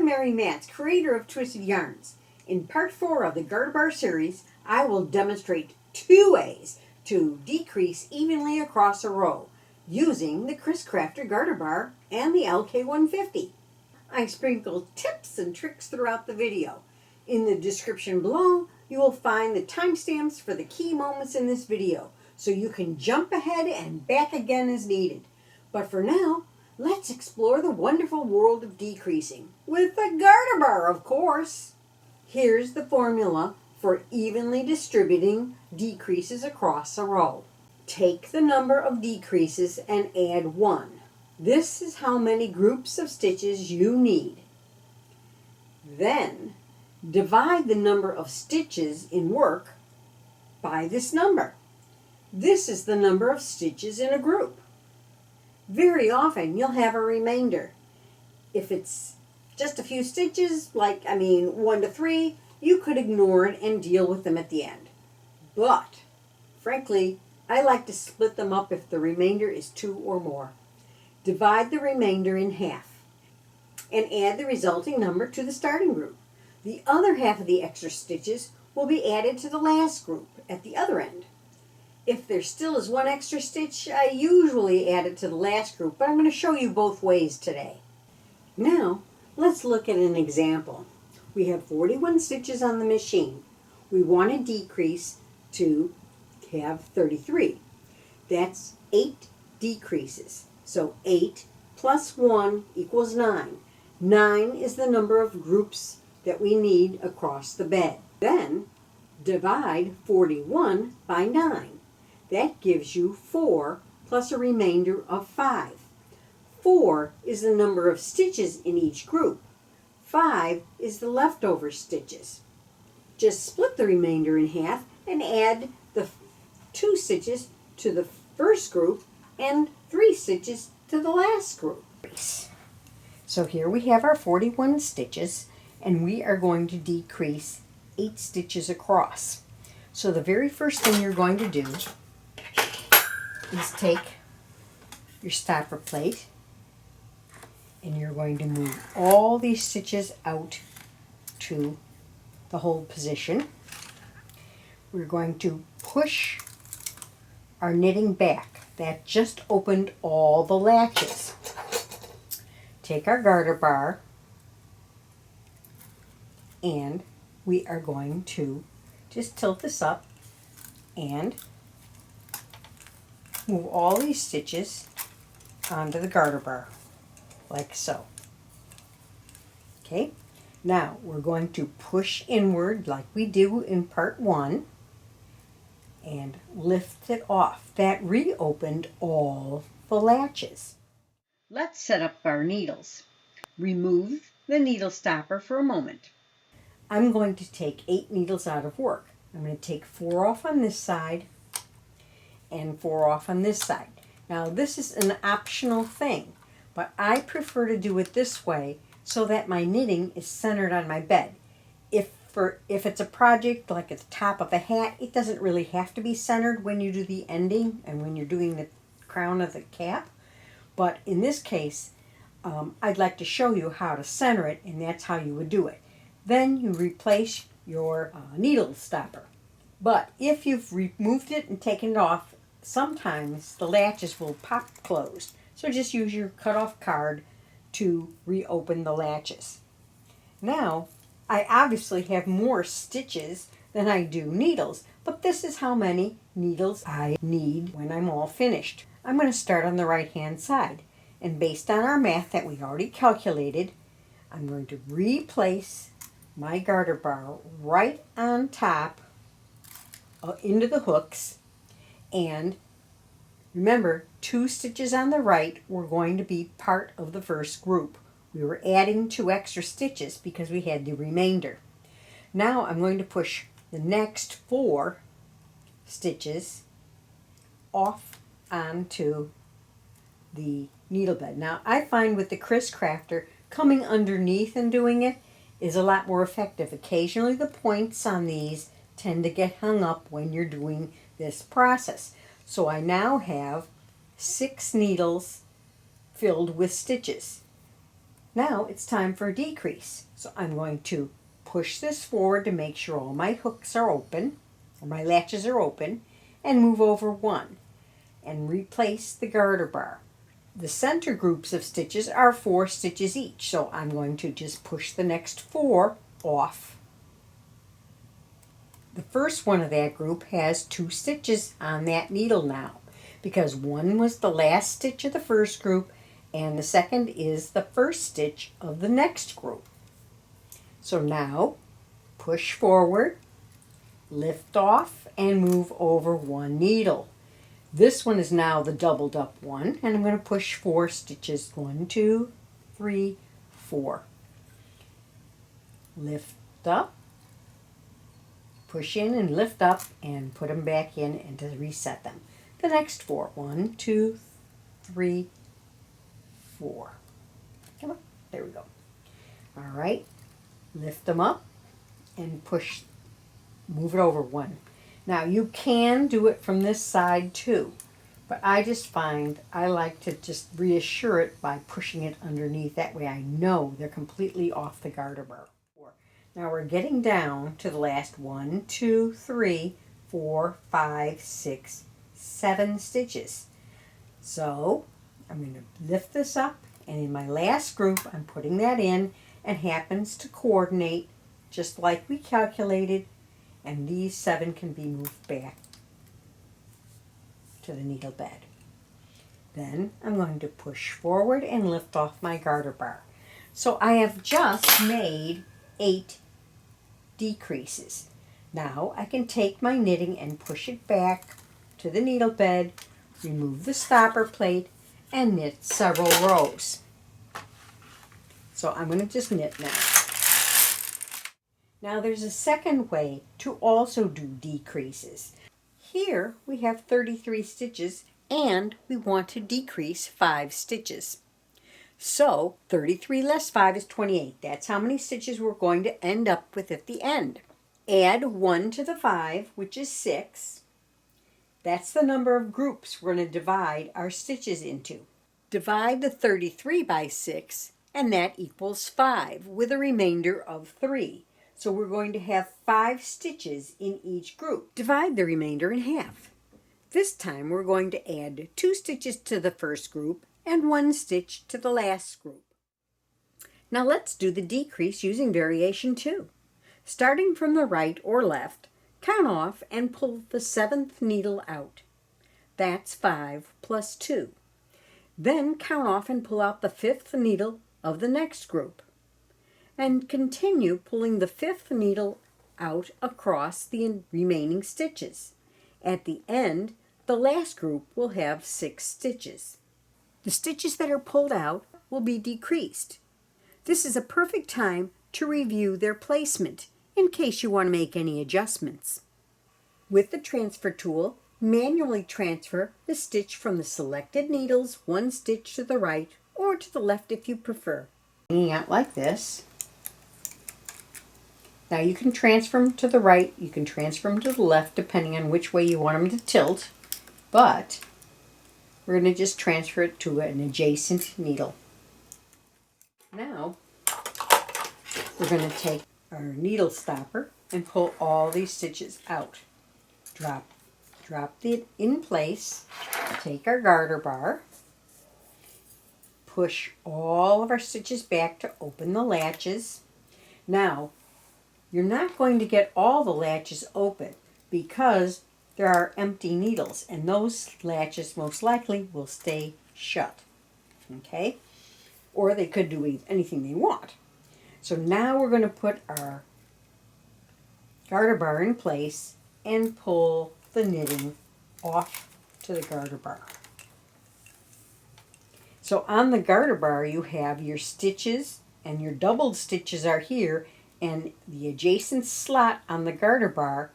I'm Mary Matz, creator of Twisted Yarns. In part 4 of the Garter Bar series, I will demonstrate 2 ways to decrease evenly across a row using the Kriskrafter Garter Bar and the LK150. I sprinkle tips and tricks throughout the video. In the description below, you will find the timestamps for the key moments in this video, so you can jump ahead and back again as needed. But for now, let's explore the wonderful world of decreasing, with the Garter Bar, of course. Here's the formula for evenly distributing decreases across a row. Take the number of decreases and add 1. This is how many groups of stitches you need. Then, divide the number of stitches in work by this number. This is the number of stitches in a group. Very often you'll have a remainder. If it's just a few stitches, 1 to 3, you could ignore it and deal with them at the end. But, frankly, I like to split them up if the remainder is 2 or more. Divide the remainder in half and add the resulting number to the starting group. The other half of the extra stitches will be added to the last group at the other end. If there still is 1 extra stitch, I usually add it to the last group, but I'm going to show you both ways today. Now, let's look at an example. We have 41 stitches on the machine. We want to decrease to have 33. That's 8 decreases. So 8 plus 1 equals 9. 9 is the number of groups that we need across the bed. Then, divide 41 by 9. That gives you 4 plus a remainder of 5. 4 is the number of stitches in each group. 5 is the leftover stitches. Just split the remainder in half and add the 2 stitches to the first group and 3 stitches to the last group. So here we have our 41 stitches, and we are going to decrease 8 stitches across. So the very first thing you're going to do is take your stopper plate, and you're going to move all these stitches out to the hold position. We're going to push our knitting back. That just opened all the latches. Take our garter bar, and we are going to just tilt this up and move all these stitches onto the garter bar, like so. Okay, now we're going to push inward like we do in part 1 and lift it off. That reopened all the latches. Let's set up our needles. Remove the needle stopper for a moment. I'm going to take 8 needles out of work. I'm going to take 4 off on this side and 4 off on this side. Now this is an optional thing, but I prefer to do it this way so that my knitting is centered on my bed. If it's a project like at the top of a hat, it doesn't really have to be centered when you do the ending and when you're doing the crown of the cap. But in this case, I'd like to show you how to center it, and that's how you would do it. Then you replace your needle stopper. But if you've removed it and taken it off, sometimes the latches will pop closed. So just use your cut-off card to reopen the latches. Now, I obviously have more stitches than I do needles, but this is how many needles I need when I'm all finished. I'm going to start on the right-hand side, and based on our math that we already calculated, I'm going to replace my garter bar right on top into the hooks, and remember, 2 stitches on the right were going to be part of the first group. We were adding 2 extra stitches because we had the remainder. Now I'm going to push the next 4 stitches off onto the needle bed. Now I find with the Kriskrafter, coming underneath and doing it is a lot more effective. Occasionally the points on these tend to get hung up when you're doing this process. So I now have 6 needles filled with stitches. Now it's time for a decrease. So I'm going to push this forward to make sure all my hooks are open, or my latches are open, and move over one and replace the garter bar. The center groups of stitches are 4 stitches each, so I'm going to just push the next 4 off. The first one of that group has 2 stitches on that needle now, because one was the last stitch of the first group and the second is the first stitch of the next group. So now push forward, lift off, and move over one needle. This one is now the doubled up one, and I'm going to push 4 stitches. 1, 2, 3, 4. Lift up, push in and lift up, and put them back in and to reset them. The next 4. 1, 2, 3, 4. Come on, there we go. All right, lift them up and push, move it over one. Now you can do it from this side too, but I just find I like to just reassure it by pushing it underneath. That way I know they're completely off the garter bar. Now we're getting down to the last 1, 2, 3, 4, 5, 6, 7 stitches. So I'm going to lift this up, and in my last group I'm putting that in, and happens to coordinate just like we calculated, and these 7 can be moved back to the needle bed. Then I'm going to push forward and lift off my garter bar. So I have just made 8 decreases. Now I can take my knitting and push it back to the needle bed, remove the stopper plate, and knit several rows. So I'm going to just knit now. Now there's a second way to also do decreases. Here we have 33 stitches and we want to decrease 5 stitches. So 33 less 5 is 28. That's how many stitches we're going to end up with at the end. Add 1 to the 5, which is 6. That's the number of groups we're going to divide our stitches into. Divide the 33 by 6, and that equals 5, with a remainder of 3. So we're going to have 5 stitches in each group. Divide the remainder in half. This time we're going to add 2 stitches to the first group and 1 stitch to the last group. Now let's do the decrease using variation 2. Starting from the right or left, count off and pull the 7th needle out. That's 5 plus 2. Then count off and pull out the 5th needle of the next group. And continue pulling the 5th needle out across the remaining stitches. At the end, the last group will have 6 stitches. The stitches that are pulled out will be decreased. This is a perfect time to review their placement in case you want to make any adjustments. With the transfer tool, manually transfer the stitch from the selected needles 1 stitch to the right or to the left if you prefer. Hanging out like this. Now you can transfer them to the right, you can transfer them to the left depending on which way you want them to tilt, but we're going to just transfer it to an adjacent needle. Now we're going to take our needle stopper and pull all these stitches out. Drop it in place, take our garter bar, push all of our stitches back to open the latches. Now you're not going to get all the latches open because there are empty needles, and those latches most likely will stay shut. Okay? Or they could do anything they want. So now we're going to put our garter bar in place and pull the knitting off to the garter bar. So on the garter bar you have your stitches, and your doubled stitches are here, and the adjacent slot on the garter bar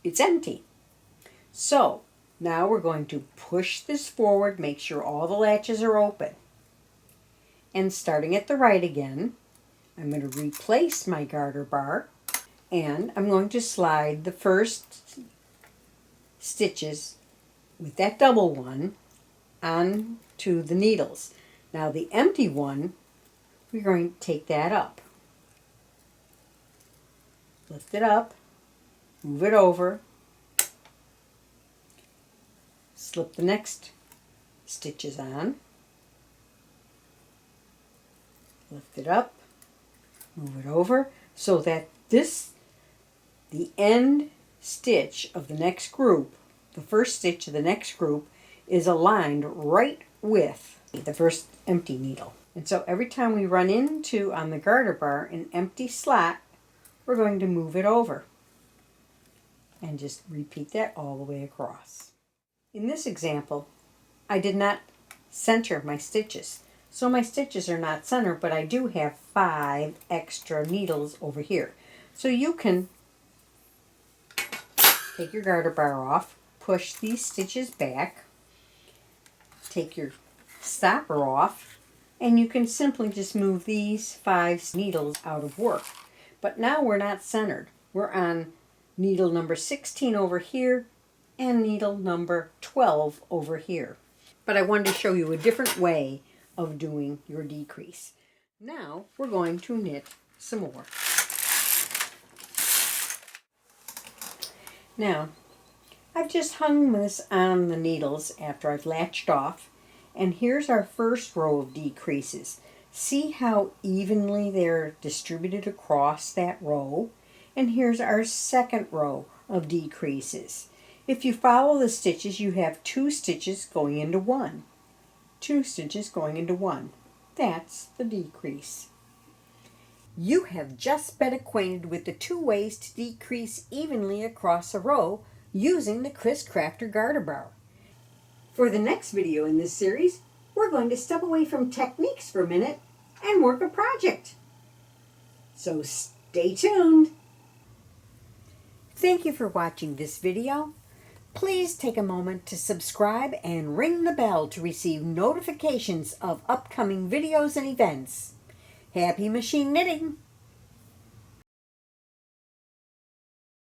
it's empty. So now we're going to push this forward, make sure all the latches are open. And starting at the right again, I'm going to replace my garter bar, and I'm going to slide the first stitches with that double one onto the needles. Now the empty one, we're going to take that up. Lift it up, move it over, slip the next stitches on, lift it up, move it over, so that the end stitch of the next group, the first stitch of the next group, is aligned right with the first empty needle. And so every time we run into, on the garter bar, an empty slot, we're going to move it over. And just repeat that all the way across. In this example, I did not center my stitches. So my stitches are not centered, but I do have 5 extra needles over here. So you can take your garter bar off, push these stitches back, take your stopper off, and you can simply just move these 5 needles out of work. But now we're not centered. We're on needle number 16 over here and needle number 12 over here. But I wanted to show you a different way of doing your decrease. Now we're going to knit some more. Now, I've just hung this on the needles after I've latched off, and here's our first row of decreases. See how evenly they're distributed across that row? And here's our second row of decreases. If you follow the stitches, you have 2 stitches going into 1. 2 stitches going into 1. That's the decrease. You have just been acquainted with the 2 ways to decrease evenly across a row using the Kriskrafter garter bar. For the next video in this series, we're going to step away from techniques for a minute and work a project. So stay tuned. Thank you for watching this video. Please take a moment to subscribe and ring the bell to receive notifications of upcoming videos and events. Happy machine knitting!